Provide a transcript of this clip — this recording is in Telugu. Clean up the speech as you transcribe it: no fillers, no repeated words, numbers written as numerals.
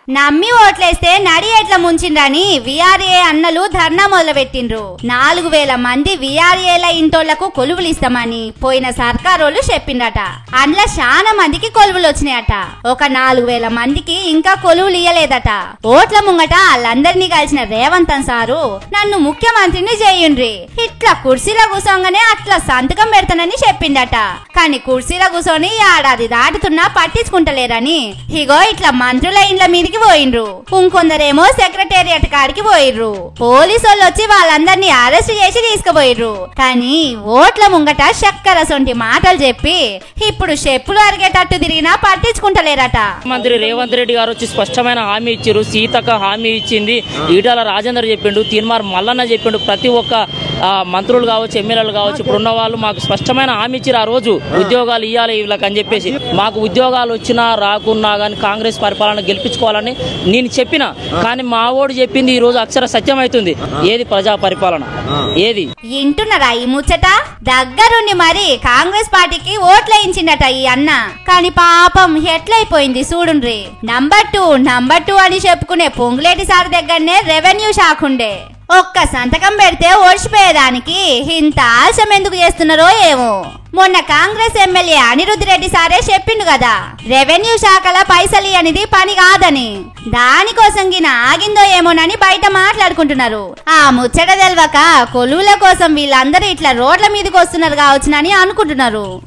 నమ్మి ఓట్లేస్తే నడి ఎట్లా ముంచిండ్రని విఆర్ఏ అన్నలు ధర్నా మొదలు పెట్టిండ్రు. 4000 మంది విఆర్ఏల ఇంటోళ్లకు కొలువులు ఇస్తామని పోయిన సర్కారోళ్ళు చెప్పిండట. అందులో చాలా మందికి కొలువులు వచ్చినాయట. ఒక 4000 మందికి ఇంకా కొలువులు ఇయ్యలేదట. ఓట్ల ముంగట వాళ్ళందరినీ కలిసిన రేవంతన్ సారు నన్ను ముఖ్యమంత్రిని చేయండ్రి, ఇట్లా కుర్చీలో కూసోగానే అట్లా సంతకం పెడతానని చెప్పిండట. కానీ కుర్చీలో కూసోని ఏడాది దాటుతున్నా పట్టించుకుంటలేరని ఇగో ఇట్లా మంత్రుల ఇండ్ల మీదకి పోయిండ్రు. ఇంకొందరేమో సెక్రటేరియట్ కాడికి పోయిర్రు. పోలీసు వాళ్ళు వచ్చి వాళ్ళందరినీ అరెస్ట్ చేసి తీసుకుపోయిర్రు. కానీ ఓట్ల ముంగట చక్కెర సొంటి మాటలు చెప్పి ఇప్పుడు చెప్పులు అరిగేటట్టు తిరిగినా పట్టించుకుంటలేరట. మంత్రి రేవంత్ రెడ్డి గారు వచ్చి స్పష్టమైన హామీ ఇచ్చారు. సీతక్క హామీ ఇచ్చింది, ఈటాల రాజేందర్ చెప్పిండు, తీన్మార్ మల్లన్న చెప్పిండు. ప్రతి ఒక్క మంత్రులు కావచ్చు, ఎమ్మెల్యేలు కావచ్చు, ఇప్పుడున్న వాళ్ళు మాకు స్పష్టమైన హామీ ఇచ్చారు. ఆ రోజు ఉద్యోగాలు ఇవ్వాలి వీళ్ళకి అని చెప్పేసి, మాకు ఉద్యోగాలు వచ్చినా రాకున్నా కానీ కాంగ్రెస్ పరిపాలన గెలిపించుకోవాలని నేను చెప్పిన. కానీ మా ఓడు చెప్పింది ఈ రోజు అక్షర సత్యం అవుతుంది. ఏది ప్రజా పరిపాలన ఏది ఇంటున్నారా ఈ ముచ్చట? దగ్గరుండి మరి కాంగ్రెస్ పార్టీకి ఓట్లేయించిండట ఈ అన్న. కానీ పాపం ఎట్లయిపోయింది చూడుండ్రి. నంబర్ 2 అని చెప్పుకునే పొంగులేటి సార్ దగ్గరనే రెవెన్యూ శాఖ ఉండే. ఒక్క సంతకం పెడితే ఓడిచిపోయేదానికి ఇంత ఆలస్యం ఎందుకు చేస్తున్నారో ఏమో. మొన్న కాంగ్రెస్ ఎమ్మెల్యే అనిరుద్ధ్ రెడ్డి సారే చెప్పిండు కదా, రెవెన్యూ శాఖల పైసలు అనేది పని కాదని. దానికోసం గిన ఆగిందో ఏమోనని బయట మాట్లాడుకుంటున్నారు. ఆ ముచ్చట తెలవక కొలువుల కోసం వీళ్ళందరూ ఇట్లా రోడ్ల మీదకి వస్తున్నారు కావచ్చునని అనుకుంటున్నారు.